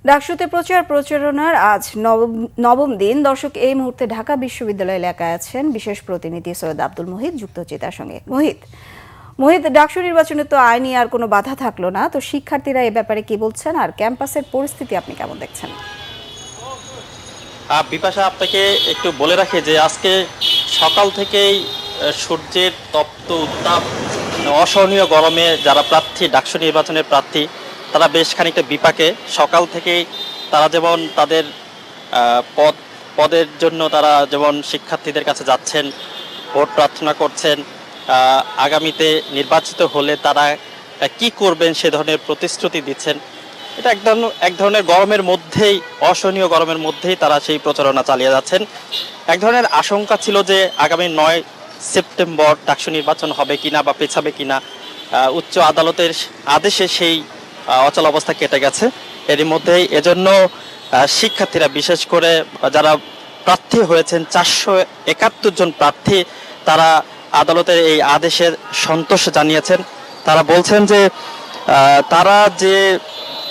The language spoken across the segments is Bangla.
ডাকসুতে প্রচার প্রচারণার আজ নবম দিন। দর্শক, এই মুহূর্তে ঢাকা বিশ্ববিদ্যালয় এলাকায় আছেন বিশেষ প্রতিনিধি সৈয়দ আব্দুল মুহিত, যুক্ত হচ্ছে তার সঙ্গে। মুহিত, ডাকসু নির্বাচনে তো আইনি আর কোনো বাধা থাকলো না, তো শিক্ষার্থীরা এ ব্যাপারে কি বলছেন আর ক্যাম্পাসের পরিস্থিতি আপনি কেমন দেখছেন? বিপাশা, আপনাকে একটু বলে রাখি যে আজকে সকাল থেকেই সূর্যের তপ্ত উত্তাপ, অসহনীয় গরমে যারা প্রার্থী, ডাকসু নির্বাচনের প্রার্থী, তারা বেশ খানিকটা বিপাকে। সকাল থেকেই তারা যেমন তাদের পদের জন্য তারা যেমন শিক্ষার্থীদের কাছে যাচ্ছেন, ভোট প্রার্থনা করছেন, আগামীতে নির্বাচিত হলে তারা কি করবেন সে ধরনের প্রতিশ্রুতি দিচ্ছেন। এটা এক ধরনের গরমের মধ্যেই, অসহনীয় গরমের মধ্যেই তারা সেই প্রচারণা চালিয়ে যাচ্ছেন। এক ধরনের আশঙ্কা ছিল যে আগামী 9 সেপ্টেম্বর ডাকসু নির্বাচন হবে কিনা বা পেছাবে কিনা। উচ্চ আদালতের আদেশে সেই অচল অবস্থা কেটে গেছে। এরই মধ্যেই এজন্য শিক্ষার্থীরা, বিশেষ করে যারা প্রার্থী হয়েছেন 471 জন প্রার্থী, তারা আদালতের এই আদেশের সন্তোষ জানিয়েছেন। তারা বলছেন যে তারা যে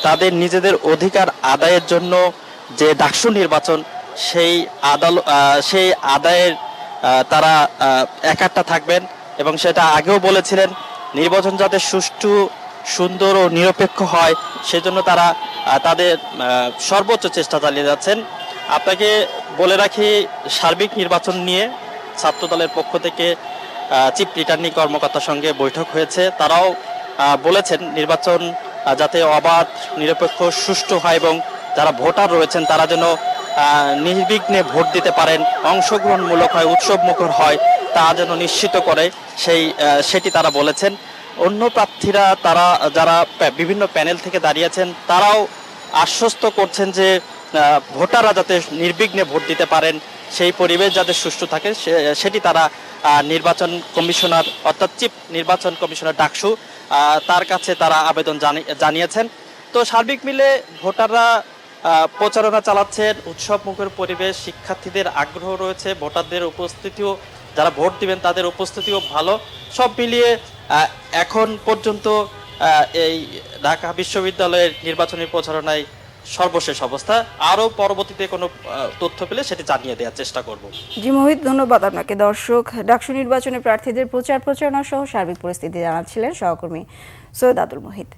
তাদের নিজেদের অধিকার আদায়ের জন্য যে ডাকসু নির্বাচন, সেই আদায়ের তারা একাট্টা থাকবেন এবং সেটা আগেও বলেছিলেন। নির্বাচন যাতে সুষ্ঠু, সুন্দর ও নিরপেক্ষ হয় সেজন্য তারা তাদের সর্বোচ্চ চেষ্টা চালিয়ে যাচ্ছেন। আপনাকে বলে রাখি, সার্বিক নির্বাচন নিয়ে ছাত্রদলের পক্ষ থেকে চিফ রিটার্নিং কর্মকর্তার সঙ্গে বৈঠক হয়েছে। তারাও বলেছেন নির্বাচন যাতে অবাধ, নিরপেক্ষ, সুষ্ঠু হয় এবং যারা ভোটার রয়েছেন তারা যেন নির্বিঘ্নে ভোট দিতে পারেন, অংশগ্রহণমূলক হয়, উৎসবমুখর হয়, তা যেন নিশ্চিত করে সেটি তারা বলেছেন। অন্য প্রার্থীরা, তারা যারা বিভিন্ন প্যানেল থেকে দাঁড়িয়েছেন, তারাও আশ্বস্ত করছেন যে ভোটাররা যাতে নির্বিঘ্নে ভোট দিতে পারেন, সেই পরিবেশ যাতে সুষ্ঠু থাকে সেটি তারা নির্বাচন কমিশনার, অর্থাৎ চিফ নির্বাচন কমিশনার ডাকসু, তার কাছে তারা আবেদন জানিয়েছেন। তো সার্বিক মিলে ভোটাররা প্রচারণা চালাচ্ছেন, উৎসব মুখর পরিবেশ, শিক্ষার্থীদের আগ্রহ রয়েছে, ভোটারদের উপস্থিতিও, যারা ভোট দিবেন তাদের উপস্থিতিও ভালো। সব মিলিয়ে এখন পর্যন্ত এই ঢাকা বিশ্ববিদ্যালয়ের নির্বাচনী প্রচারণায় সর্বশেষ অবস্থা। আরও পরবর্তীতে কোনো তথ্য পেলে সেটি জানিয়ে দেওয়ার চেষ্টা করব। জি মোহিত, ধন্যবাদ আপনাকে। দর্শক, ডাকসু নির্বাচনে প্রার্থীদের প্রচারণা সহ সার্বিক পরিস্থিতি জানাচ্ছিলেন সহকর্মী সৈয়দ আব্দুল মুহিত।